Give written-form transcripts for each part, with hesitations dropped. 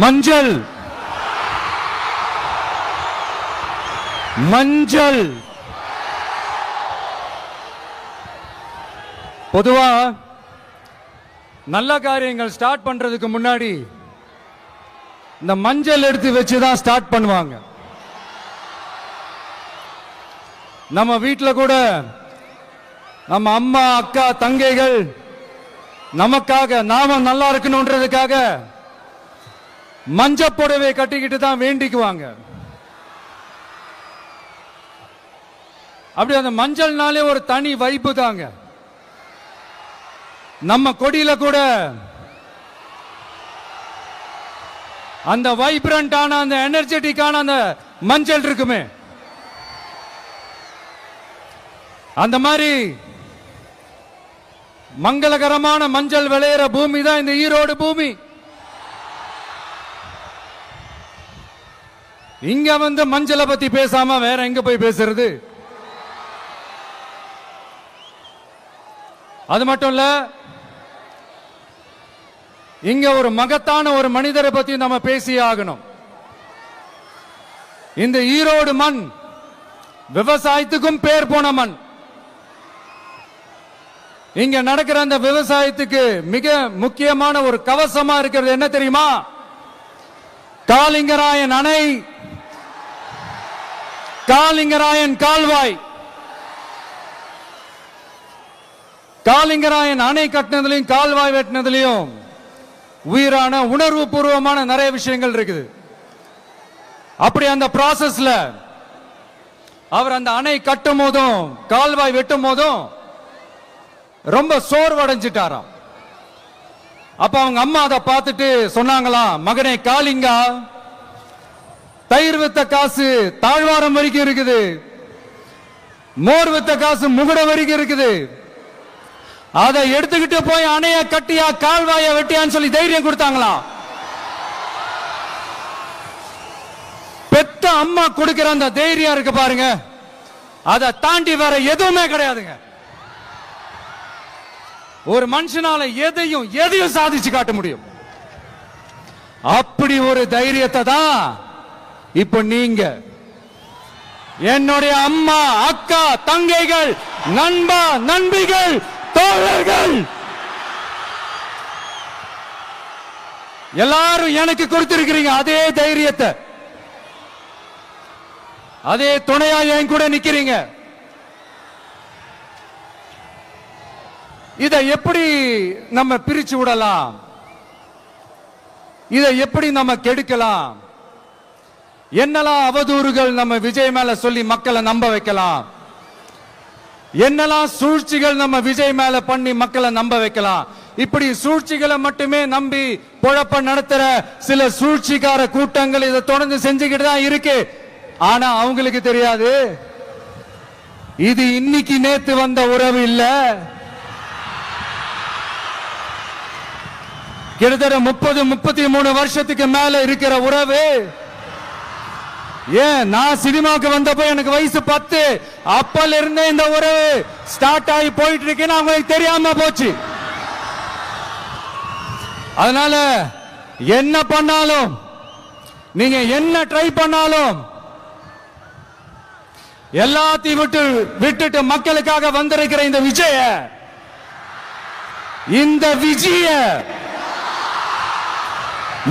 மஞ்சள் மஞ்சள் பொதுவா நல்ல காரியங்கள் ஸ்டார்ட் பண்றதுக்கு முன்னாடி இந்த மஞ்சள் எடுத்து வச்சுதான் ஸ்டார்ட் பண்ணுவாங்க. நம்ம வீட்டில் கூட நம்ம அம்மா அக்கா தங்கைகள் நமக்காக நாம நல்லா இருக்கணும்ன்றதுக்காக மஞ்சள் புடவை கட்டிக்கிட்டு தான் வேண்டிக்குவாங்க. அப்படி அந்த மஞ்சள்னாலே ஒரு தனி வைப்பு தாங்க. நம்ம கொடியில கூட அந்த வைப்ரண்டான அந்த எனர்ஜெட்டிக்கான அந்த மஞ்சள் இருக்குமே, அந்த மாதிரி மங்களகரமான மஞ்சள் விளையிற பூமி தான் இந்த ஈரோடு பூமி. இங்க வந்து மஞ்சளை பத்தி பேசாம வேற எங்க போய் பேசுறது? அது மட்டும் இல்ல, இங்க ஒரு மகத்தான ஒரு மனிதரை பத்தி நம்ம பேசி ஆகணும். இந்த ஈரோடு மண் விவசாயத்துக்கும் பேர் போன மண். இங்க நடக்கிற அந்த விவசாயத்துக்கு மிக முக்கியமான ஒரு கவசமா இருக்கிறது என்ன தெரியுமா? காலிங்கராயன் அணை, காலிங்கராயன் கால்வாய். காலிங்கராயன் அணை கட்டினதுலயும் கால்வாய் வெட்டினதுலயும் உயிரான உணர்வு பூர்வமான நிறைய விஷயங்கள் இருக்குது. அப்படி அந்த ப்ராசஸ்ல அவர் அந்த அணை கட்டும் போதும் கால்வாய் வெட்டும் போதும் ரொம்ப சோர்வடைஞ்சிட்டாராம். அப்ப அவங்க அம்மா அதை பார்த்துட்டு சொன்னாங்களாம், மகனே காளிங்கா, தயிர் வித்த காசு தாழ்வாரம் வரைக்கும் இருக்குது, மோர் வித்த காசு முகுட வரைக்கும் இருக்குது, அதை எடுத்துக்கிட்டு போய் அணைய கட்டியா கால்வாய வெட்டியான்னு சொல்லி தைரியம் கொடுத்தாங்களாம். பெத்த அம்மா கொடுக்கிற அந்த தைரியம் இருக்கு பாருங்க, அதை தாண்டி வேற எதுவுமே கிடையாதுங்க. ஒரு மனுஷனால எதையும் சாதிச்சு காட்ட முடியும். அப்படி ஒரு தைரியத்தை தான் இப்ப நீங்க என்னுடைய அம்மா அக்கா தங்கைகள் நண்பா நண்பிகள் தோழர்கள் எல்லாரும் எனக்கு கொடுத்திருக்கிறீங்க. அதே தைரியத்தை, அதே துணையா என் கூட நிக்கிறீங்க. இதை எப்படி நம்ம பிரிச்சு விடலாம்? இதை எப்படி நம்ம கெடுக்கலாம்? என்னெல்லாம் அவதூறுகள் நம்ம விஜய் மேல சொல்லி மக்களை நம்ப வைக்கலாம்? என்னெல்லாம் சூழ்ச்சிகள் நம்ம விஜய் மேல பண்ணி மக்களை நம்ப வைக்கலாம்? இப்படி சூழ்ச்சிகளை மட்டுமே நம்பி பொழப்ப நடத்துற சில சூழ்ச்சிக்கார கூட்டங்கள் இதை தொடர்ந்து செஞ்சுக்கிட்டு தான் இருக்கு. ஆனா அவங்களுக்கு தெரியாது, இது இன்னைக்கு நேத்து வந்த உறவு இல்ல. கிட்டத்தட்ட 30-33 வருஷத்துக்கு மேல இருக்கிற உறவு. ஏன் நான் சினிமாக்கு வந்தப்போ எனக்கு வயசு 10, அப்பல இருந்தே இந்த உறவு ஸ்டார்ட் ஆகி போயிட்டு இருக்குன்னு அவங்களுக்கு தெரியாம போச்சு. அதனால என்ன பண்ணாலும், நீங்க என்ன ட்ரை பண்ணாலும், எல்லாத்தையும் விட்டுட்டு மக்களுக்காக வந்திருக்கிற இந்த விஜய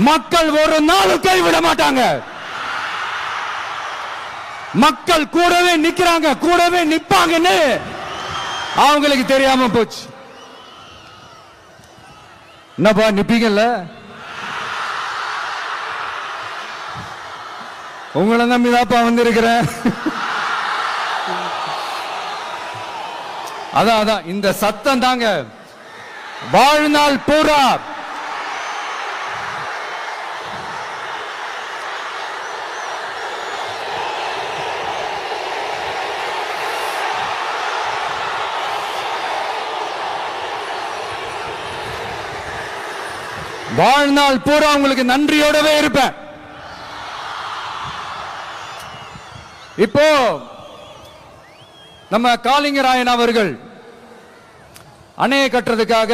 மக்கள் ஒரு நாளும் கைவிட மாட்டாங்க. மக்கள் கூடவே நிக்கிறாங்க, கூடவே நிப்பாங்கன்னு அவங்களுக்கு தெரியாம போச்சு. என்னப்பா நிப்பீங்கல்ல? உங்களை நம்பிதாப்பா வந்திருக்கிறேன். அதான் இந்த சத்தம் தாங்க வாழ்நாள் பூரா உங்களுக்கு நன்றியோடவே இருப்பேன். இப்போ நம்ம காளிங்கராயன் அவர்கள் அணையை கட்டுறதுக்காக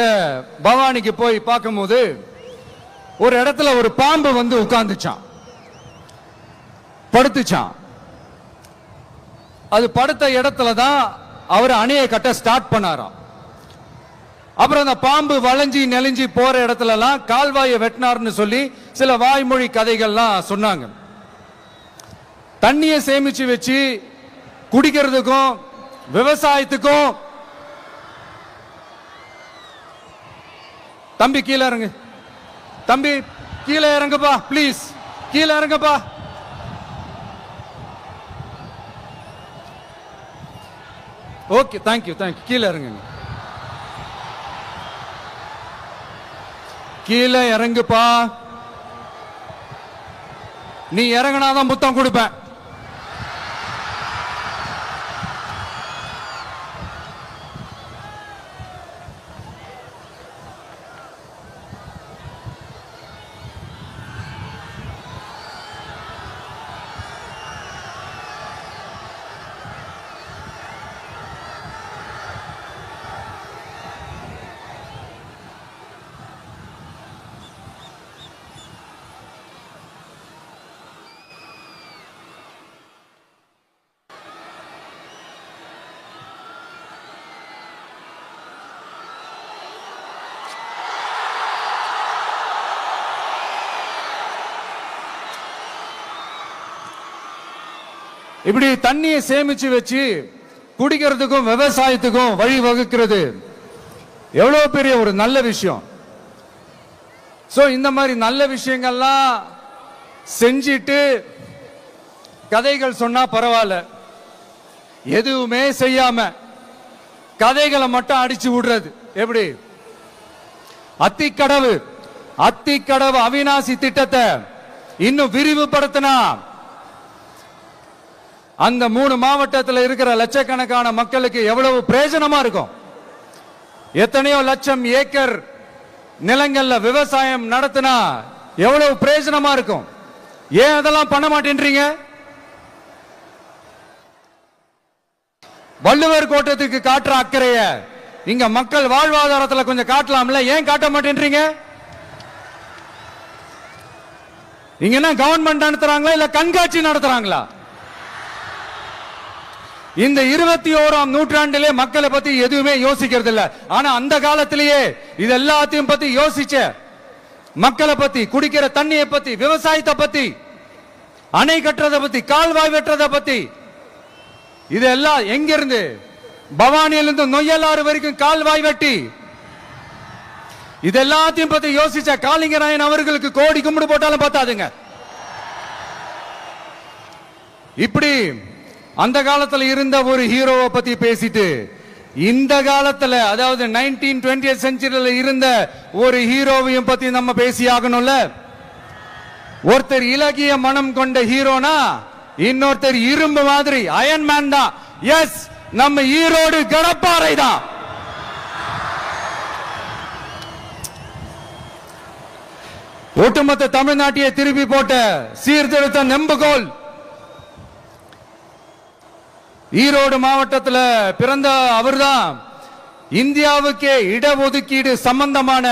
பவானிக்கு போய் பார்க்கும்போது ஒரு இடத்துல ஒரு பாம்பு வந்து உட்கார்ந்துச்சான், படுத்துச்சான். அது படுத்த இடத்துல தான் அவர் அணையை கட்ட ஸ்டார்ட் பண்ணாராம். அப்புறம் அந்த பாம்பு வளைஞ்சி நெளிஞ்சி போற இடத்துல எல்லாம் கால்வாயை வெட்டினார்னு சொல்லி சில வாய்மொழி கதைகள்லாம் சொன்னாங்க. தண்ணியை சேமிச்சு வச்சு குடிக்கிறதுக்கும் விவசாயத்துக்கும். தம்பி கீழே இறங்கு, தம்பி கீழே இறங்குப்பா, பிளீஸ் கீழே இறங்குப்பா. Okay, thank you thank you. கீழே இறங்குங்க, கீழே இறங்குப்பா. நீ இறங்கினாதான் புத்தம் கொடுப்பேன். இப்படி தண்ணியை சேமிச்சு வச்சு குடிக்கிறதுக்கும் விவசாயத்துக்கும் வழி வகுக்கிறது எவ்வளவு பெரிய ஒரு நல்ல விஷயம். சோ இந்த மாதிரி நல்ல விஷயங்கள்லாம் செஞ்சிட்டு கதைகள் சொன்னா பரவாயில்ல, எதுவுமே செய்யாம கதைகளை மட்டும் அடிச்சு விடுறது எப்படி? அத்திக்கடவு அவிநாசி திட்டத்தை இன்னும் விரிவுபடுத்தினா அந்த 3 மாவட்டத்தில் இருக்கிற லட்சக்கணக்கான மக்களுக்கு எவ்வளவு பிரயோஜனமா இருக்கும். எத்தனையோ லட்சம் ஏக்கர் நிலங்கள்ல விவசாயம் நடத்தினா எவ்வளவு பிரயோஜனமா இருக்கும். ஏன் அதெல்லாம் பண்ண மாட்டேன்றீங்க? வள்ளுவர் கோட்டத்துக்கு காட்டுற அக்கறைய இங்க மக்கள் வாழ்வாதாரத்தில் கொஞ்சம் காட்டலாம்ல, ஏன் காட்ட மாட்டேன்றீங்க? இங்க என்ன கவர்மெண்ட் நடத்துறாங்களா இல்ல கண்காட்சி நடத்துறாங்களா? இந்த 21ஆம் நூற்றாண்டிலே மக்களை பத்தி எதுவுமே யோசிக்கிறது இல்ல. ஆனா அந்த காலத்திலேயே இது எல்லாத்தையும் பத்தி யோசிச்ச மக்களை பத்தி, குடிக்கிற தண்ணியை பத்தி, விவசாயத்தை பத்தி, அணை கட்டுறதை பத்தி, கால்வாய் வெட்டுறதை பத்தி, இதெல்லாம் எங்கிருந்து? பவானியிலிருந்து நொய்யலாறு வரைக்கும் கால்வாய் வெட்டி இது எல்லாத்தையும் பத்தி யோசிச்ச காளிங்கராயன் அவர்களுக்கு கோடி கும்பிடு போட்டாலும் பார்த்தாதுங்க. இப்படி அந்த காலத்துல இருந்த ஒரு ஹீரோவை பத்தி பேசிட்டு இந்த காலத்துல, அதாவது 1920th செஞ்சுரியில இருந்த ஒரு ஹீரோவையும் பத்தி நம்ம பேசி ஆகணும்ல. ஒருத்தர் இலகிய மனம் கொண்ட ஹீரோனா இன்னொருத்தர் இரும்பு மாதிரி அயன் மேன் தான். எஸ், நம்ம ஈரோடு கடப்பாறை தான். ஒட்டுமொத்த தமிழ்நாட்டையே திருப்பி போட்ட சீர்திருத்த நெம்புகோல். ஈரோடு மாவட்டத்தில் பிறந்த அவர்தான் இந்தியாவுக்கே இடஒதுக்கீடு சம்பந்தமான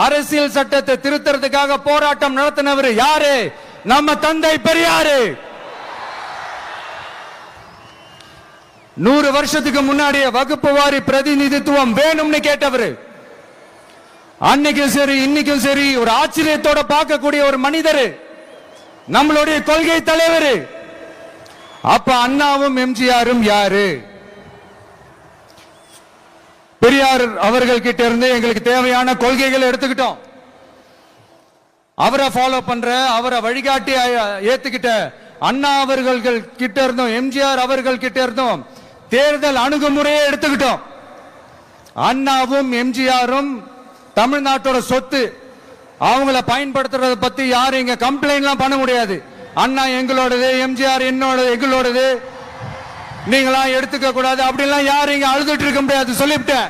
அரசியல் சட்டத்தை திருத்தறதுக்காக போராட்டம் நடத்தினவர் யாரு? நம்ம தந்தை பெரியாரு. 100 வருஷத்துக்கு முன்னாடியே வகுப்பு வாரி பிரதிநிதித்துவம் வேணும்னு கேட்டவர். அன்னைக்கும் சரி இன்னைக்கும் சரி ஒரு ஆச்சரியத்தோட பார்க்கக்கூடிய ஒரு மனிதர், நம்மளுடைய கொள்கை தலைவர். அப்ப அண்ணாவும் எம்ஜிஆரும் யாரு? பெரியார் அவர்கள் கிட்ட இருந்து எங்களுக்கு தேவையான கொள்கைகளை எடுத்துக்கிட்டோம். அவரை ஃபாலோ பண்ற, அவரை வழிகாட்டி ஏத்துக்கிட்ட அண்ணா அவர்கள் கிட்ட இருந்தோம், எம்ஜிஆர் அவர்கள் கிட்ட இருந்தோம் தேர்தல் அணுகுமுறையை எடுத்துக்கிட்டோம். அண்ணாவும் எம்ஜிஆரும் தமிழ்நாட்டோட சொத்து. அவங்கள பயன்படுத்துறத பத்தி யாரும் இங்க கம்ப்ளைண்ட் பண்ண முடியாது. அண்ணா எங்களோடது, எம்ஜிஆர் எங்களோடது, நீங்களா எடுத்துக்க கூடாது அப்படிலாம் யாரும் இங்க அழுதுட்டு இருக்க முடியாது, சொல்லிவிட்டேன்.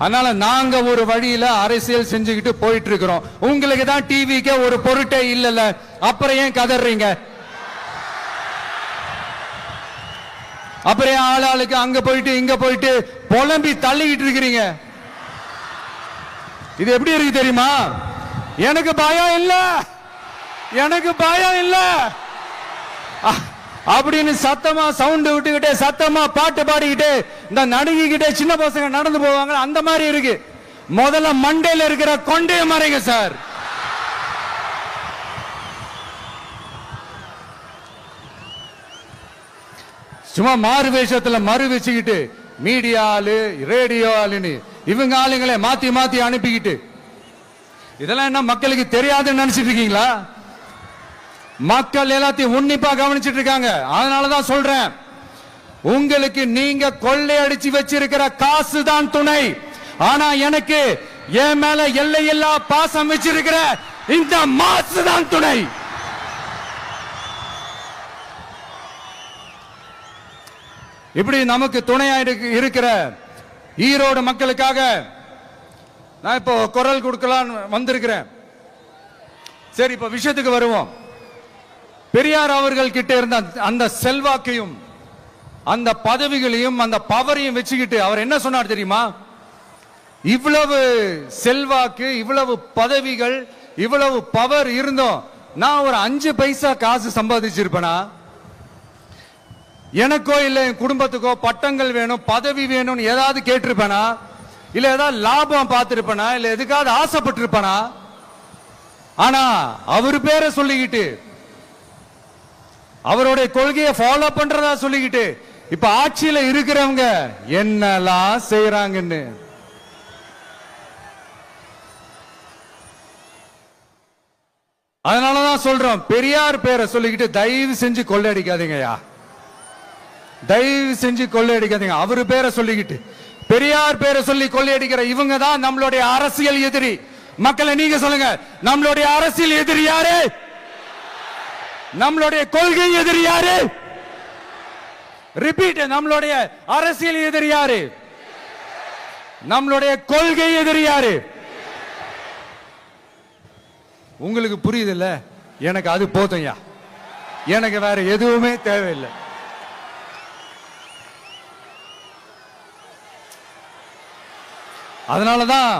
அதனால நாங்க ஒரு வழியில அரசியல் செஞ்சுக்கிட்டு போயிட்டு இருக்கிறோம். உங்களுக்கு தான் டிவிக்கு ஒரு பொருட்டே இல்லல, அப்புறம் ஏன் கதறீங்க? அப்புறம் ஆளாளுக்கு அங்க போயிட்டு இங்க போயிட்டு புலம்பி தள்ளிக்கிட்டு இருக்கிறீங்க. இது எப்படி இருக்கு தெரியுமா? எனக்கு பயம் இல்ல, எனக்கு பயம் இல்ல அப்படின்னு சத்தமா சவுண்ட் விட்டுக்கிட்டே சத்தமா பாட்டு பாடிக்கிட்டே இந்த நடுங்கிக்கிட்டே சின்ன பசங்க நடந்து போவாங்க. அந்த மாதிரி இருக்கு. முதல்ல மண்டையில இருக்கிற கொண்டைய மறைங்க சார். சும்மா மாறு வேஷத்துல மறு வச்சுக்கிட்டு மீடியா ஆளு ரேடியோ ஆளுன்னு இவங்க ஆளுங்களை மாத்தி மாத்தி அனுப்பிக்கிட்டு இதெல்லாம் என்ன மக்களுக்கு தெரியாதுன்னு நினைச்சிட்டு இருக்கீங்களா? மக்கள் எல்லாத்தையும் உன்னிப்பா கவனிச்சிட்டு இருக்காங்க. அதனாலதான் சொல்றேன், உங்களுக்கு நீங்க கொள்ளையடிச்சு வச்சிருக்கிற காசு தான் துணை. ஆனா எனக்கு என் மேல எல்லையில்லா பாசம் வச்சிருக்கிற இந்த மாசு தான் துணை. இப்படி நமக்கு துணையா இருக்கிற ஈரோடு மக்களுக்காக நான் இப்போ குரல் கொடுக்கலான்னு வந்திருக்கிறேன். சரி, இப்ப விஷயத்துக்கு வருவோம். பெரியார் அவர்கள் கிட்ட இருந்த அந்த செல்வாக்கையும் அந்த பதவிகளையும் அந்த பவரையும் வச்சுக்கிட்டு அவர் என்ன சொன்னார் தெரியுமா? இவ்வளவு செல்வாக்கு, இவ்வளவு பதவிகள், இவ்வளவு பவர் இருந்தோம் நான் ஒரு 5 பைசா காசு சம்பாதிச்சிருப்பேனா? எனக்கோ இல்ல என் குடும்பத்துக்கோ பட்டங்கள் வேணும், பதவி வேணும்னு ஏதாவது கேட்டிருப்பேனா? இல்ல ஏதாவது லாபம் பார்த்திருப்பேனா? இல்ல எதுக்காவது ஆசைப்பட்டிருப்பேனா? ஆனா அவர் பேரை சொல்லிக்கிட்டு அவருடைய கொள்கையை ஃபாலோ பண்றதா சொல்லிக்கிட்டு இப்ப ஆட்சியில இருக்கிறவங்க என்னெல்லாம் செய்யறாங்கன்னு அதனாலதான் சொல்றோம், பெரியார் பேரை சொல்லிக்கிட்டு தயவு செஞ்சு கொள்ளையடிக்காதீங்கயா, தயவு செஞ்சு கொள்ளையடிக்காதீங்க. அவரு பேரை சொல்லிக்கிட்டு பெரியார் பேரை சொல்லி கொள்ளையடிக்கிற இவங்க தான் நம்மளுடைய அரசியல் எதிரி. மக்களை நீங்க சொல்லுங்க, நம்மளுடைய அரசியல் எதிரி யாரு? நம்மளுடைய கொள்கை எதிரி யாரு? ரிப்பீட், நம்மளுடைய அரசியல் எதிரி யாரு? நம்மளுடைய கொள்கை எதிரி யாரு? உங்களுக்கு புரியுது இல்ல? எனக்கு அது போதும்யா, எனக்கு வேற எதுவுமே தேவையில்லை. அதனாலதான்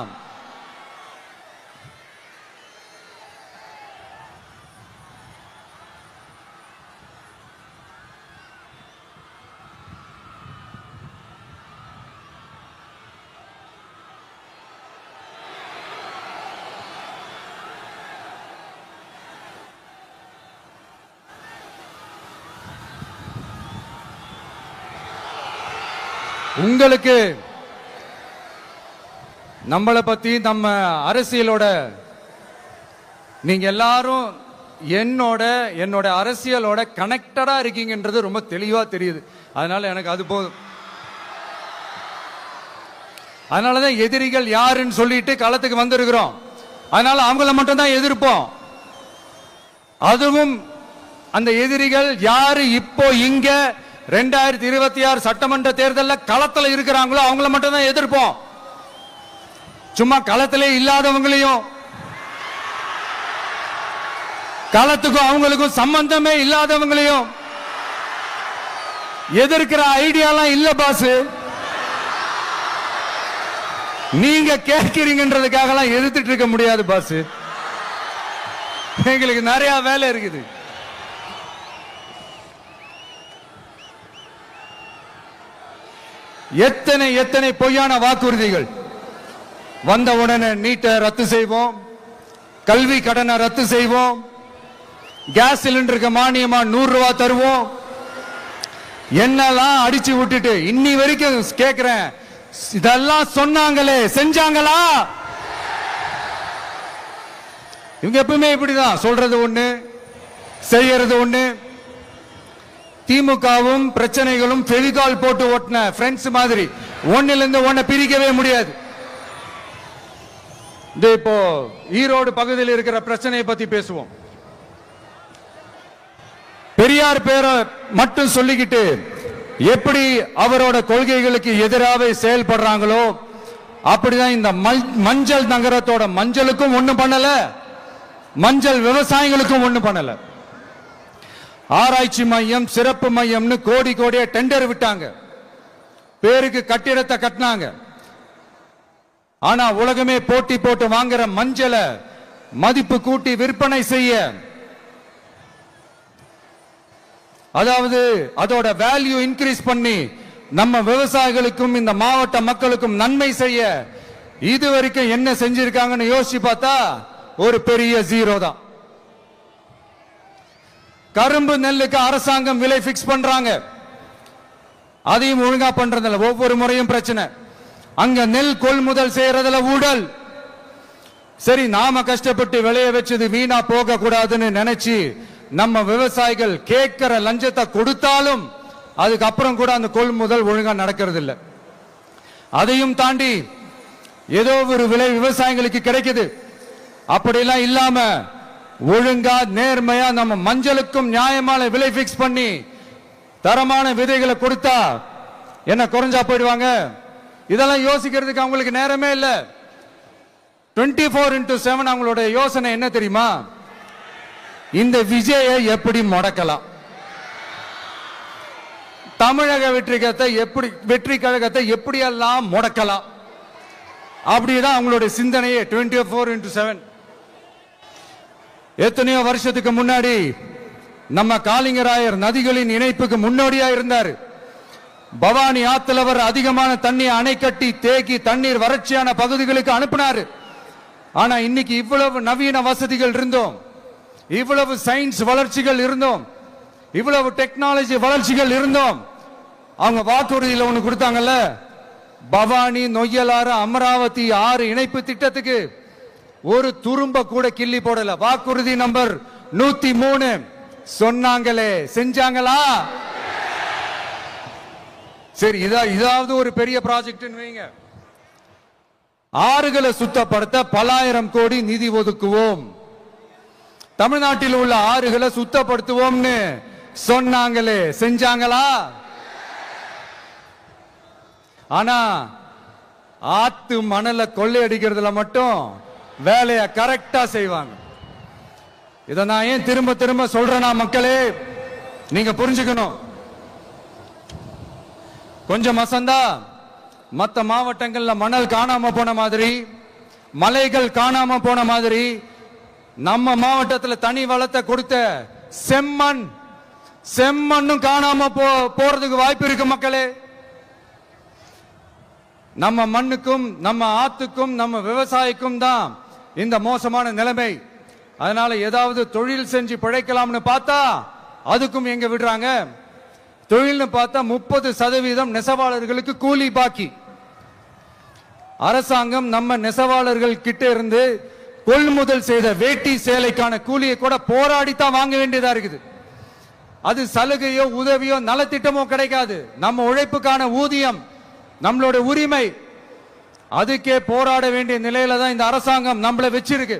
உங்களுக்கு நம்மளை பத்தி நம்ம அரசியலோட நீங்க எல்லாரும் என்னோட அரசியலோட கனெக்டடா இருக்கீங்கன்றது ரொம்ப தெளிவா தெரியுது. அதனால எனக்கு அது போதும். அதனாலதான் எதிரிகள் யாருன்னு சொல்லிட்டு களத்துக்கு வந்திருக்கிறோம். அதனால அவங்கள மட்டும் தான் எதிர்ப்போம். அதுவும் அந்த எதிரிகள் யாரு இப்போ இங்க 2026 சட்டமன்ற தேர்தலில் களத்துல இருக்கிறாங்களோ அவங்கள மட்டும் தான் எதிர்ப்போம். சும்மா களத்திலே இல்லாதவங்களையும், களத்துக்கும் அவங்களுக்கும் சம்பந்தமே இல்லாதவங்களையும் எதிர்க்கிற ஐடியாலாம் இல்ல பாஸ். நீங்க கேட்கிறீங்கன்றதுக்காக எல்லாம் எதிர்த்துட்டு இருக்க முடியாது பாஸ். எங்களுக்கு நிறைய வேலை இருக்குது. எத்தனை எத்தனை பொய்யான வாக்குறுதிகள். வந்த உடனே நீட்டை ரத்து செய்வோம், கல்வி கடனை ரத்து செய்வோம், கேஸ் சிலிண்டருக்கு மானியமா 100 ரூபாய் தருவோம், என்னெல்லாம் அடிச்சு விட்டுட்டு இன்னி வரைக்கும் கேட்கிறேன், இதெல்லாம் சொன்னாங்களே செஞ்சாங்களா? இவங்க எப்பவுமே இப்படிதான், சொல்றது ஒண்ணு செய்யறது ஒண்ணு. திமுகவும் பிரச்சனைகளும் ஃபெவிகால் போட்டு ஓட்டின ஃப்ரெண்ட்ஸ் மாதிரி ஒன்னிலிருந்து ஒன்ன பிரிக்கவே முடியாது. இப்போ ஈரோடு பகுதியில் இருக்கிற பிரச்சனையை பத்தி பேசுவோம். பெரியார் பேரை மட்டும் சொல்லிக்கிட்டு எப்படி அவரோட கொள்கைகளுக்கு எதிராக செயல்படுறாங்களோ அப்படிதான் இந்த மஞ்சள் நகரத்தோட மஞ்சளுக்கும் ஒண்ணும் பண்ணல, மஞ்சள் விவசாயிகளுக்கும் ஒண்ணும் பண்ணல. ஆராய்ச்சி மையம், சிறப்பு மையம்னு கோடி கோடியா டெண்டர் விட்டாங்க, பேருக்கு கட்டிடத்தை கட்டினாங்க. ஆனா உலகமே போட்டி போட்டு வாங்குற மஞ்சளை மதிப்பு கூட்டி விற்பனை செய்ய, அதாவது அதோட வேல்யூ இன்க்ரீஸ் பண்ணி நம்ம விவசாயிகளுக்கும் இந்த மாவட்ட மக்களுக்கும் நன்மை செய்ய இதுவரைக்கும் என்ன செஞ்சிருக்காங்கன்னு யோசிச்சு பார்த்தா ஒரு பெரிய ஜீரோ தான். கரும்பு நெல்லுக்கு அரசாங்கம் விலை பிக்ஸ் பண்றாங்க, அதையும் ஒழுங்கா பண்றதில்ல. ஒவ்வொரு முறையும் பிரச்சனை. அங்க நெல் கொள்முதல் செய்யறதுல ஊழல். சரி, நாம கஷ்டப்பட்டு விளைய வச்சது வீணா போக கூடாதுன்னு நினைச்சு நம்ம விவசாயிகள் கேட்கிற லஞ்சத்தை கொடுத்தாலும் அதுக்கப்புறம் கூட அந்த கொள்முதல் ஒழுங்கா நடக்கிறது இல்லை. அதையும் தாண்டி ஏதோ ஒரு விலை விவசாயிகளுக்கு கிடைக்குது. அப்படிலாம் இல்லாம ஒழுங்கா நேர்மையா நம்ம மஞ்சளுக்கும் நியாயமான விலை பிக்ஸ் பண்ணி தரமான விதைகளை கொடுத்தா என்ன குறைஞ்சா போயிடுவாங்க? இதெல்லாம் யோசிக்கிறதுக்கு அவங்களுக்கு நேரமே இல்லை. 24/7 அவங்களோட யோசனை என்ன தெரியுமா? இந்த விஜயை எப்படி முடக்கலாம், தமிழக வெற்றி கழகத்தை எப்படியெல்லாம் முடக்கலாம், அப்படிதான் அவங்களுடைய சிந்தனையே 24/7. எத்தனையோ வருஷத்துக்கு முன்னாடி நம்ம காளிங்கராயர் நதிகளின் இணைப்புக்கு முன்னோடியா இருந்தார். பவானி ஆத்துல வர அதிகமான தண்ணி அணை கட்டி தேக்கி தண்ணீர் வறட்சியான பகுதிகளுக்கு அனுப்பினாரு. ஆனா இன்னைக்கு இவ்வளவு நவீன வசதிகள் இருந்தோம், இவ்வளவு சயின்ஸ் வளர்ச்சிகள் இருந்தோம், இவ்வளவு டெக்னாலஜி வளர்ச்சிகள் இருந்தோம், அவங்க வாக்குறுதியில் ஒண்ணு கொடுத்தாங்கல்ல, பவானி நொய்யலாறு அமராவதி 6 இணைப்பு திட்டத்துக்கு ஒரு துரும்ப கூட கிள்ளி போடல. வாக்குறுதி நம்பர் 103 சொன்னாங்களே, செஞ்சாங்களா? சரி, இதாவது ஒரு பெரிய ப்ராஜெக்ட் வைங்க. ஆறுகளை சுத்தப்படுத்த பல ஆயிரம் கோடி நிதி ஒதுக்குவோம், தமிழ்நாட்டில் உள்ள ஆறுகளை சுத்தப்படுத்துவோம்னு சொன்னாங்களே, செஞ்சாங்களா? ஆனா ஆத்து மணலை கொள்ளையடிக்கிறதுல மட்டும் வேலையை கரெக்டா செய்வாங்க. இதை நான் ஏன் திரும்ப திரும்ப சொல்றேன்னா, மக்களே நீங்க புரிஞ்சுக்கணும். கொஞ்சம் மசந்தா மற்ற மாவட்டங்கள்ல மணல் காணாம போன மாதிரி, மலைகள் காணாம போன மாதிரி, நம்ம மாவட்டத்தில் தனி வளத்தை கொடுத்த செம்மண்ணும் காணாம போறதுக்கு வாய்ப்பு இருக்கு மக்களே. நம்ம மண்ணுக்கும் நம்ம ஆத்துக்கும் நம்ம விவசாயிக்கும் தான் இந்த மோசமான நிலைமை. அதனால ஏதாவது தொழில் செஞ்சு பிழைக்கலாம்னு பார்த்தா அதுக்கும் எங்க விடுறாங்க? தொழில்னு பார்த்தா 30% நெசவாளர்களுக்கு கூலி பாக்கி. அரசாங்கம் நம்ம நெசவாளர்கள் கிட்ட இருந்து கொள்முதல் செய்த வேட்டி சேலைக்கான கூலியை கூட போராடித்தான் வாங்க வேண்டியதா இருக்குது. அது சலுகையோ உதவியோ நலத்திட்டமோ கிடைக்காது. நம்ம உழைப்புக்கான ஊதியம், நம்மளோட உரிமை, அதுக்கே போராட வேண்டிய நிலையில தான் இந்த அரசாங்கம் நம்மள வச்சிருக்கு.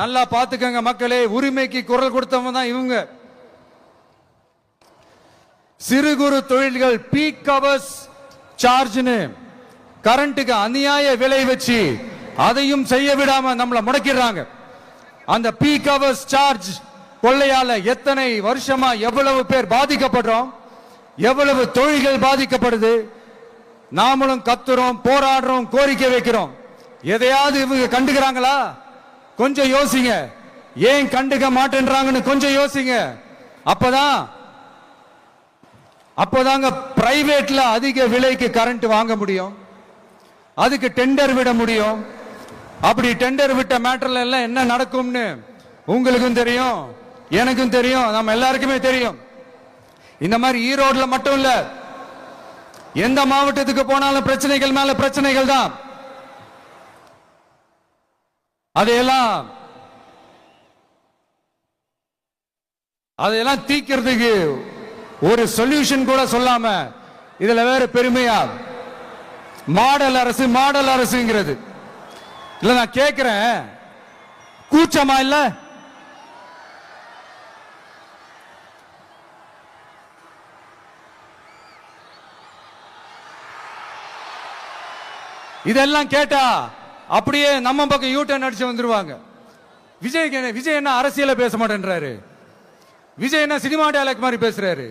நல்லா பாத்துக்கங்க மக்களே, உரிமைக்கு குரல் கொடுத்தவங்க தான் இவங்க. சிறு குறு தொழில்கள் பீக் ஹவர்ஸ் சார்ஜ்னு கரண்ட்டுக்கு அநியாய விலை வச்சு அதையும் செய்ய விடாம நம்மள முடக்கிடுறாங்க. அந்த பீக் ஹவர்ஸ் சார்ஜ் கொள்ளையால எத்தனை வருஷமா எவ்வளவு பேர் பாதிக்கப்படுறோம், எவ்வளவு தொழில்கள் பாதிக்கப்படுது. நாமளும் கத்துறோம், போராடுறோம், கோரிக்கை வைக்கிறோம். எதையாவது இவங்க கண்டுக்கிறாங்களா? கொஞ்சம் யோசிங்க. ஏன் கண்டுக்க மாட்டேன்றாங்கன்னு கொஞ்சம் யோசிங்க. அப்போதாங்க பிரைவேட்ல அதிக விலைக்கு கரண்ட் வாங்க முடியும், அதுக்கு டெண்டர் விட முடியும். அப்படி டெண்டர் விட்ட மேட்டர்ல எல்லாம் என்ன நடக்கும்னு உங்களுக்கும் தெரியும், எனக்கும் தெரியும், நம்ம எல்லாருக்குமே தெரியும். இந்த மாதிரி ஈரோடுல மட்டும் இல்ல, எந்த மாவட்டத்துக்கு போனாலும் பிரச்சனைகள் மேல பிரச்சனைகள் தான். அதையெல்லாம் தீக்கிறதுக்கு ஒரு சொல்யூஷன் கூட சொல்லாம இதுல வேற பெருமையா மாடல் அரசுங்கிறது இல்ல. நான் கேட்கிறேன், கூச்சமா இல்ல? இதெல்லாம் கேட்டா அப்படியே நம்ம பக்கம் யூட்டர்ன் அடிச்சு வந்துருவாங்க. விஜய் என்ன அரசியல பேச மாட்டேன்றாரு, விஜய் என்ன சினிமா டயலாக் மாதிரி பேசுறாரு.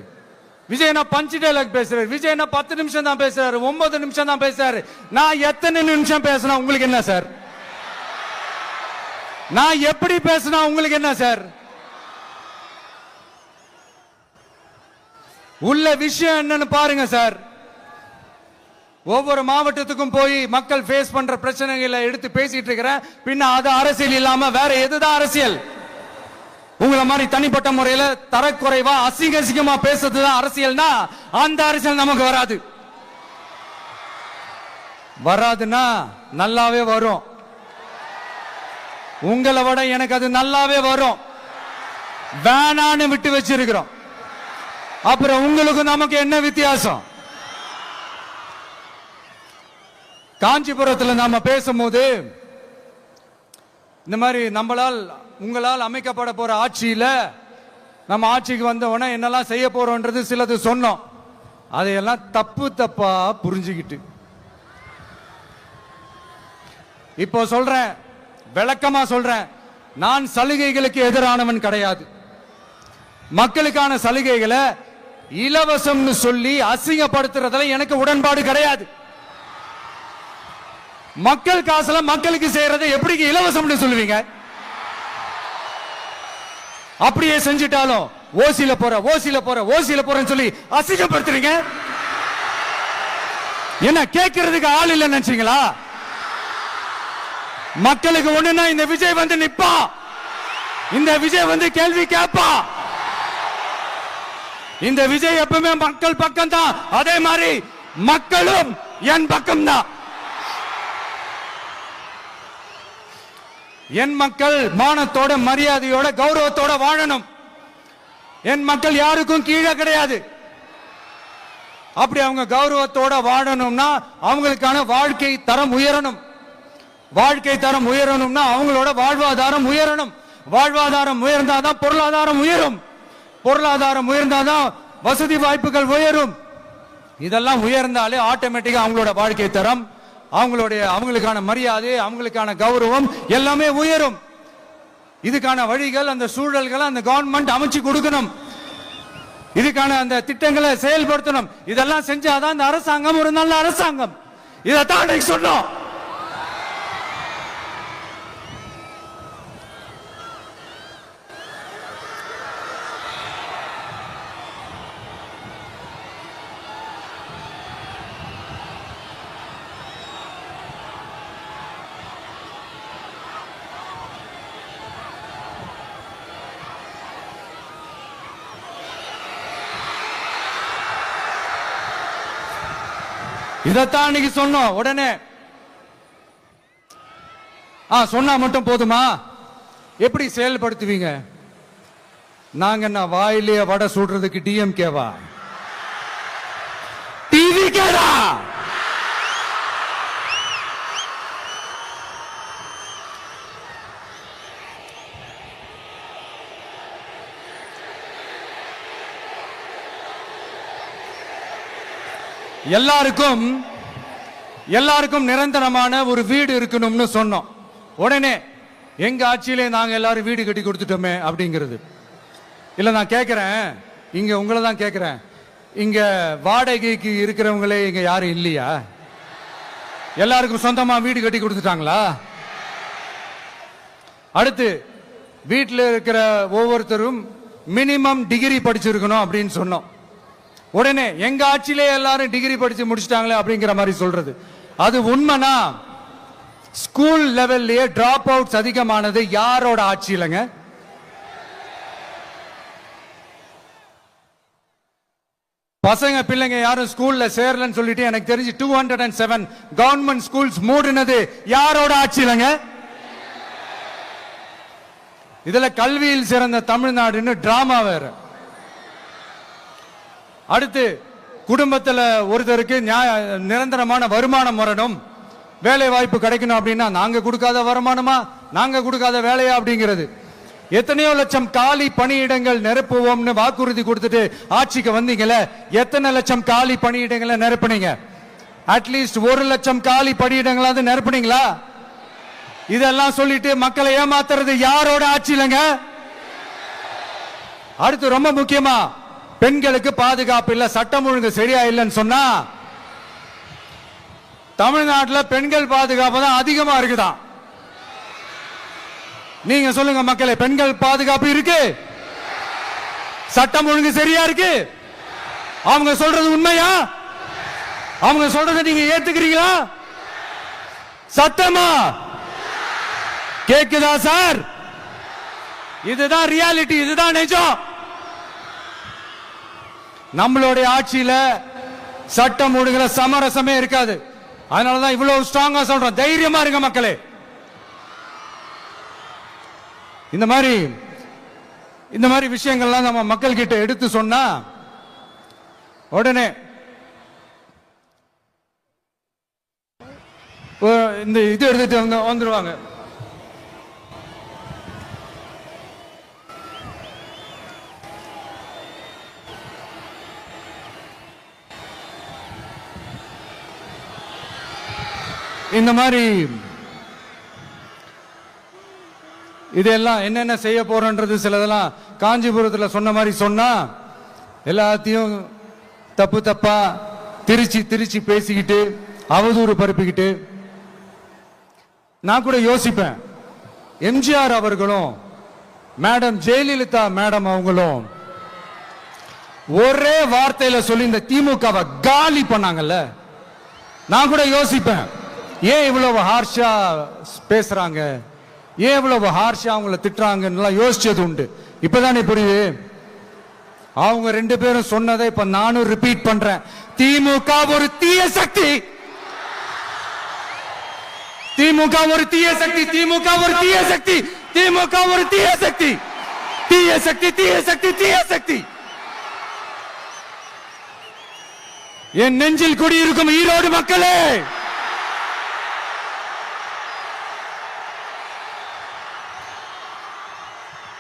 விஜய் நான் பஞ்சு டைலாக் பேசுறாரு, விஜய் நான் 10 நிமிஷம் தான் பேசுறாரு, 9 நிமிஷம் தான் பேசுறாரு. நான் எத்தனை நிமிஷம் பேசினா உங்களுக்கு என்ன சார்? நான் எப்படி பேசினா உங்களுக்கு என்ன சார்? உள்ள விஷயம் என்னன்னு பாருங்க சார். ஒவ்வொரு மாவட்டத்துக்கும் போய் மக்கள் ஃபேஸ் பண்ற பிரச்சனைகளை எடுத்து பேசிட்டு இருக்கிறேன். பின்ன அது அரசியல் இல்லாம வேற எதுதான் அரசியல்? உங்களை மாதிரி தனிப்பட்ட முறையில தரக்குறைவா அசிங்கமா பேசுறதுதான் அரசியல்னா அந்த அரசியல் நமக்கு வராது. வராதுன்னா நல்லாவே வரும். உங்களை விட எனக்கு அது நல்லாவே வரும். வேணான்னு விட்டு வச்சிருக்கிறோம். அப்புறம் உங்களுக்கு நமக்கு என்ன வித்தியாசம்? காஞ்சிபுரத்தில் நாம பேசும்போது இந்த மாதிரி உங்களால் அமைக்கப்பட போற ஆட்சியில நம்ம ஆட்சிக்கு வந்த உடனே என்னெல்லாம் செய்ய போறோம்ன்றது சிலது சொன்னோம். அதையெல்லாம் தப்பா புரிஞ்சுக்கிட்டு இப்போ சொல்றேன், விளக்கமா சொல்றேன். நான் சலுகைகளுக்கு எதிரானவன் கிடையாது. மக்களுக்கான சலுகைகளை இலவசம்னு சொல்லி அசிங்கப்படுத்துறதுல எனக்கு உடன்பாடு கிடையாது. மக்கள் காசுல மக்களுக்கு செய்யறதை எப்படி இலவசம்னு சொல்லுவீங்க? அப்படியே செஞ்சிட்டாலும் ஓசில போறேன்னு சொல்லி அசிங்கப்படுத்துறீங்க. என்ன கேட்கறதுக்கு ஆள் இல்லைன்னு நினைச்சீங்களா? மக்களுக்கு ஒண்ணுன்னா இந்த விஜய் வந்து நிப்பா, இந்த விஜய் வந்து கேள்வி கேட்பா. இந்த விஜய் எப்பவுமே மக்கள் பக்கம் தான். அதே மாதிரி மக்களும் என் பக்கம் தான். என் மக்கள் மானத்தோட மரியாதையோட கௌரவத்தோட வாழணும். என் மக்கள் யாருக்கும் கீழே கிடையாது. அப்படி அவங்க கௌரவத்தோட வாழணும்னா அவங்களுக்கான வாழ்க்கை தரம் உயரணும். வாழ்க்கை தரம் உயரணும்னா அவங்களோட வாழ்வாதாரம் உயரணும். வாழ்வாதாரம் உயர்ந்தாதான் பொருளாதாரம் உயரும். பொருளாதாரம் உயர்ந்தாதான் வசதி வாய்ப்புகள் உயரும். இதெல்லாம் உயர்ந்தாலே ஆட்டோமேட்டிக்கா அவங்களோட வாழ்க்கை தரம், அவங்களுக்கான மரியாதை, அவங்களுக்கான கௌரவம் எல்லாமே உயரும். இதுக்கான வழிகள், அந்த சூழல்களை அந்த கவர்மெண்ட் அமைச்சு கொடுக்கணும். இதுக்கான அந்த திட்டங்களை செயல்படுத்தணும். இதெல்லாம் செஞ்சாதான் அந்த அரசாங்கம் ஒரு நல்ல அரசாங்கம். இதைத்தான் சொன்னோம். இதத்தான் இன்னைக்கு சொன்னோம். உடனே சொன்னா மட்டும் போதுமா? எப்படி செயல்படுத்துவீங்க? நாங்க என்ன வாயிலேயே வடை சுடுறதுக்கு டிஎம்கேவா? டிவிகேடா? எல்லாருக்கும் நிரந்தரமான ஒரு வீடு இருக்கணும்னு சொன்னோம். உடனே எங்க ஆட்சியிலே நாங்க எல்லாரும் வீடு கட்டி கொடுத்துட்டோமே அப்படிங்கிறது இல்ல. நான் கேட்கிறேன், இங்க உங்களை தான் கேட்கிறேன், இங்க வாடகைக்கு இருக்கிறவங்களே இங்க யாரும் இல்லையா? எல்லாருக்கும் சொந்தமா வீடு கட்டி கொடுத்துட்டாங்களா? அடுத்து வீட்டில் இருக்கிற ஒவ்வொருத்தரும் மினிமம் டிகிரி படிச்சிருக்கணும் அப்படின்னு சொன்னோம். உடனே எங்க ஆட்சியிலே எல்லாரும் டிகிரி படிச்சு முடிச்சிட்டாங்களே அப்படிங்கிற மாதிரி சொல்றது அது உண்மைனா? ஸ்கூல் லெவல்லயே டிராப் அவுட்ஸ் அதிகமானது யாரோட ஆட்சியிலங்க? பசங்க பிள்ளைங்க யாரும் ஸ்கூல்ல சேரலன்னு சொல்லிட்டு எனக்கு தெரிஞ்சு 207 கவர்மெண்ட் ஸ்கூல்ஸ் மூடினது யாரோட ஆட்சியிலங்க? இதுல கல்வியில் சிறந்த தமிழ்நாடுன்னு டிராமா வேற. அடுத்து குடும்பத்தில் ஒருத்தருக்கு நிரந்தரமான வருமானம் வரணும், வேலை வாய்ப்பு கிடைக்கணும் அப்படின்னா நாங்க கொடுக்காத வருமானமா, நாங்க கொடுக்காத வேலையா அப்படிங்கிறது. எத்தனையோ லட்சம் காலி பணியிடங்கள் நிரப்புவோம்னு வாக்குறுதி கொடுத்துட்டு ஆட்சிக்கு வந்தீங்களே, எத்தனை லட்சம் காலி பணியிடங்களை நிரப்புனீங்க? அட்லீஸ்ட் 1 லட்சம் காலி பணியிடங்களாவது நிரப்புனீங்களா? இதெல்லாம் சொல்லிட்டு மக்களை ஏமாத்துறது யாரோட ஆட்சியிலங்க? அடுத்து ரொம்ப முக்கியமா பெண்களுக்கு பாதுகாப்பு இல்ல, சட்டம் ஒழுங்கு சரியா இல்லைன்னு சொன்னா தமிழ்நாட்டில் பெண்கள் பாதுகாப்பு தான் அதிகமா இருக்குதான். நீங்க சொல்லுங்க மக்களே, பெண்கள் பாதுகாப்பு இருக்கு, சட்டம் ஒழுங்கு சரியா இருக்கு? அவங்க சொல்றது உண்மையா? அவங்க சொல்றதை நீங்க ஏத்துக்கிறீங்களா? சத்தமா கேக்குதா சார்? இதுதான் ரியாலிட்டி, இதுதான் நிஜம். நம்மளுடைய ஆட்சியில சட்டம் ஒழுங்குல சமரசமே இருக்காது. அதனாலதான் இவ்வளவு ஸ்ட்ராங்கா சொல்றோம், தைரியமா இருங்க மக்களே. இந்த மாதிரி விஷயங்கள்லாம் நம்ம மக்கள் கிட்ட எடுத்து சொன்னா உடனே இந்த இது எடுத்துட்டு வந்துருவாங்க. இந்த மாதிரி இதெல்லாம் என்னென்ன செய்ய போறன்றது சிலதெல்லாம் காஞ்சிபுரத்தில் சொன்ன மாதிரி சொன்னா எல்லாத்தையும் தப்பு தப்பா திருச்சி பேசிக்கிட்டு அவதூறு பரப்பிக்கிட்டு. நான் கூட யோசிப்பேன், எம்ஜிஆர் அவர்களும் மேடம் ஜெயலலிதா மேடம் அவங்களும் ஒரே வார்த்தையில சொல்லி இந்த திமுகவை காலி பண்ணாங்கல்ல. நான் கூட யோசிப்பேன், ஏன் இவ்வளவு ஹார்ஷா பேசுறாங்க, ஏன் இவ்வளவு ஹார்ஷா அவங்கள திட்டுறாங்கன்னு யோசிச்சது உண்டு. இப்பதானே புரியுது. அவங்க ரெண்டு பேரும் சொன்னதை இப்ப நானும் ரிப்பீட் பண்றேன். திமுக ஒரு தீய சக்தி, திமுக ஒரு தீய சக்தி, திமுக ஒரு தீய சக்தி, திமுக ஒரு தீய சக்தி, தீய சக்தி, தீய சக்தி, தீய சக்தி. என் நெஞ்சில் குடியிருக்கும் ஈரோடு மக்களே,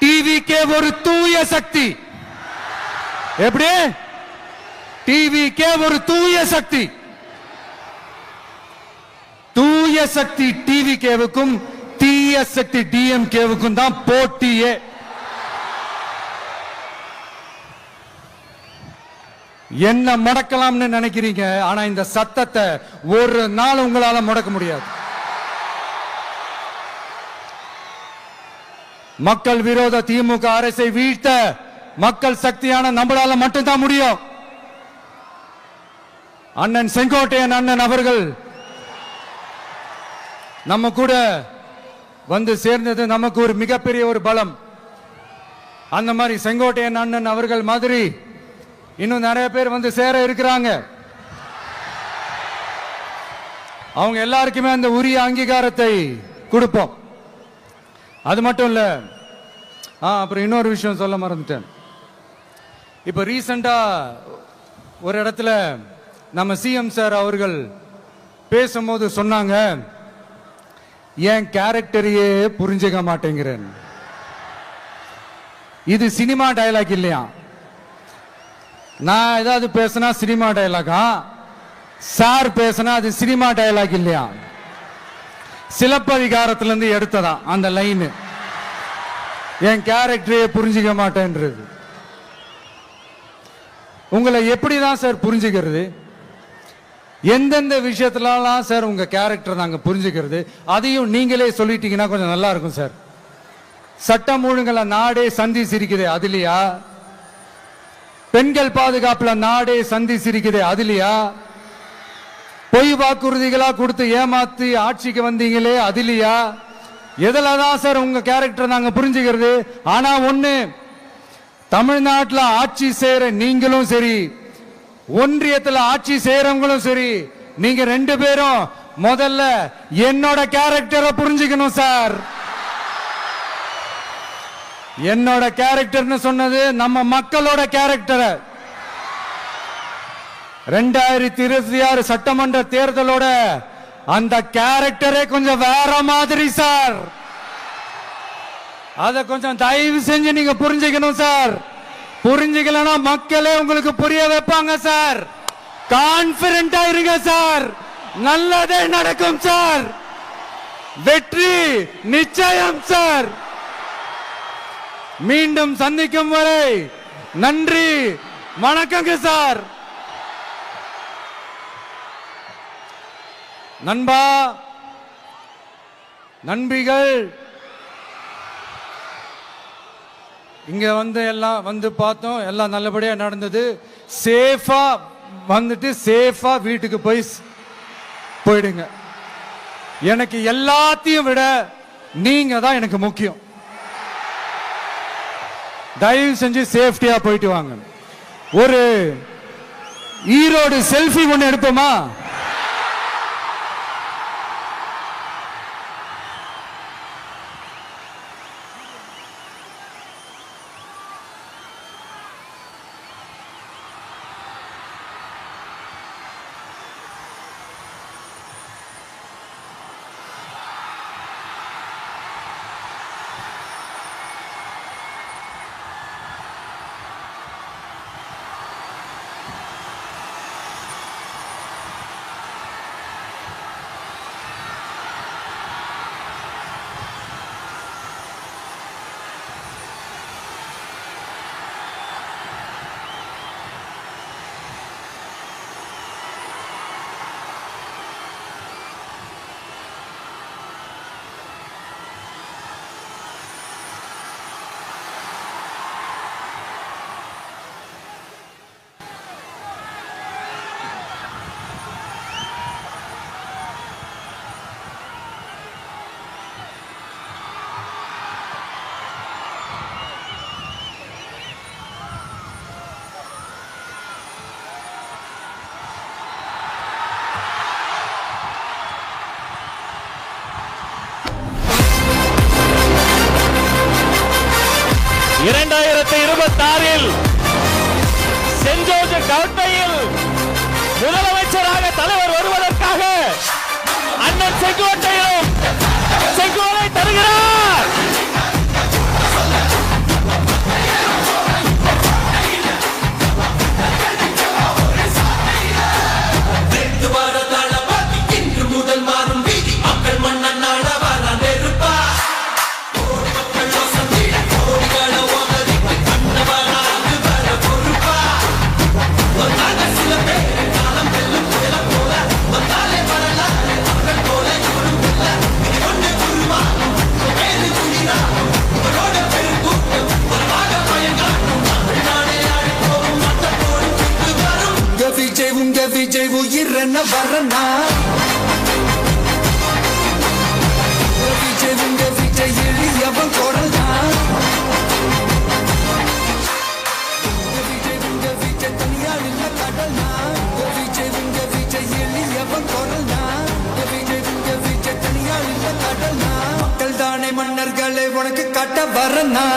டிவிகே ஒரு தூய சக்தி. எப்படி? டிவிகே ஒரு தூய சக்தி. தூய சக்தி டிவிகேவுக்கும் தீய சக்தி டிஎம்கேவுக்கும் தான் போட்டியே. என்ன முடக்கலாம்னு நினைக்கிறீங்க, ஆனா இந்த சத்தத்தை ஒரு நாள் உங்களால முடக்க முடியாது. மக்கள் விரோத திமுக அரசை வீழ்த்த மக்கள் சக்தியான நம்மளால மட்டும்தான் முடியும். அண்ணன் செங்கோட்டையன் அண்ணன் அவர்கள் நம்ம கூட வந்து சேர்ந்தது நமக்கு ஒரு மிகப்பெரிய ஒரு பலம். அந்த மாதிரி செங்கோட்டையன் அண்ணன் அவர்கள் மாதிரி இன்னும் நிறைய பேர் வந்து சேர இருக்கிறாங்க. அவங்க எல்லாருக்குமே அந்த உரிய அங்கீகாரத்தை கொடுப்போம். அது மட்டும் இல்ல, அப்புறம் இன்னொரு விஷயம் சொல்ல மறந்துட்டேன். இப்ப ரீசெண்டா ஒரு இடத்துல நம்ம சிஎம் சார் அவர்கள் பேசும்போது சொன்னாங்க, என் கேரக்டரையே புரிஞ்சுக்க மாட்டேங்கிறேன். இது சினிமா டயலாக் இல்லையா? நான் ஏதாவது பேசினா சினிமா டயலாகா? சார் பேசினா அது சினிமா டயலாக் இல்லையா? சிலப்பதிகாரத்திலிருந்து எடுத்ததா அந்த லைன். என் கேரக்டரையே புரிஞ்சுக்க மாட்டேன்றது. உங்களை எப்படிதான் சார் புரிஞ்சுக்கிறது? எந்தெந்த விஷயத்துலாம் சார் உங்க கேரக்டர் நாங்க புரிஞ்சுக்கிறது? அதையும் நீங்களே சொல்லிட்டீங்கன்னா கொஞ்சம் நல்லா இருக்கும் சார். சட்டம் ஒழுங்குல நாடே சந்தி சிரிக்குது, அதுலயா? பெண்கள் பாதுகாப்புல நாடே சந்தி சிரிக்குது, அதுலயா? பொய் வாக்குறுதிகளா கொடுத்து ஏமாத்தி ஆட்சிக்கு வந்தீங்களே, அதுலயா? எதுலதான் சார் உங்க கேரக்டர் நாங்க புரிஞ்சுக்கிறது? ஆனா ஒண்ணு, தமிழ்நாட்டில் ஆட்சி செய்யற நீங்களும் சரி, ஒன்றியத்தில் ஆட்சி செய்யறவங்களும் சரி, நீங்க ரெண்டு பேரும் முதல்ல என்னோட கேரக்டரை புரிஞ்சுக்கணும் சார். என்னோட கேரக்டர்னு சொன்னது நம்ம மக்களோட கேரக்டரை. 2026 சட்டமன்ற தேர்தலோட அந்த கேரக்டரே கொஞ்சம் வேற மாதிரி சார். அத கொஞ்சம் தயவு செஞ்சு நீங்க புரிஞ்சுக்கணும் சார். புரிஞ்சுக்கலன்னா மக்களே உங்களுக்கு புரிய வைப்பாங்க சார். கான்பிடென்டா இருங்க சார், நல்லதே நடக்கும் சார். வெற்றி நிச்சயம் சார். மீண்டும் சந்திக்கும் வரை நன்றி, வணக்கங்க சார். நண்பா, நண்பிகள், இங்க எல்லாம் பார்த்தோம், எல்லாம் நல்லபடியா நடந்தது. சேஃபா வந்துட்டு சேஃபா வீட்டுக்கு போயிடுங்க. எனக்கு எல்லாத்தையும் விட நீங்க தான் எனக்கு முக்கியம். தயவு செஞ்சு சேஃப்டியா போயிட்டு வாங்க. ஒரு ஈரோடு செல்ஃபி ஒன்று எடுப்போமா? சென்ட் ஜோர்ஜ் கோட்டையில் முதலமைச்சராக தலைவர் வருவதற்காக அண்ணன் செங்கோட்டையிலும் செங்கோலை தருகிறார். விஜய் உயிரன வரனா விஜய் எளியவன் குரல்னா விஜய் தனியார் இல்ல கடல்னா விஜய் எளியவன் குரல்னா விஜய் தனியார் இல்ல கடல்னா மக்கள் தானே மன்னர்களை உனக்கு காட்ட வரனா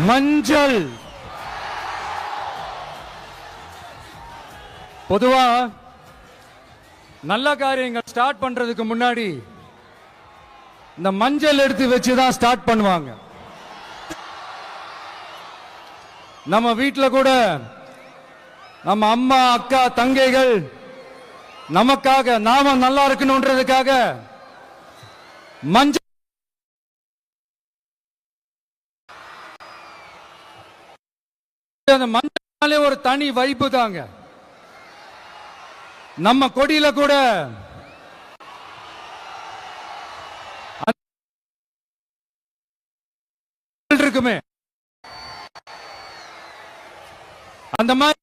மஞ்சள். பொதுவா நல்ல காரியங்கள் ஸ்டார்ட் பண்றதுக்கு முன்னாடி இந்த மஞ்சள் எடுத்து வச்சுதான் ஸ்டார்ட் பண்ணுவாங்க. நம்ம வீட்டில் கூட நம்ம அம்மா அக்கா தங்கைகள் நமக்காக நாம நல்லா இருக்கணும்ன்றதுக்காக மஞ்சள் அந்த மஞ்சளாலே ஒரு தனி வைப்பு தாங்க. நம்ம கொடியில கூட இருக்குமே அந்த மாதிரி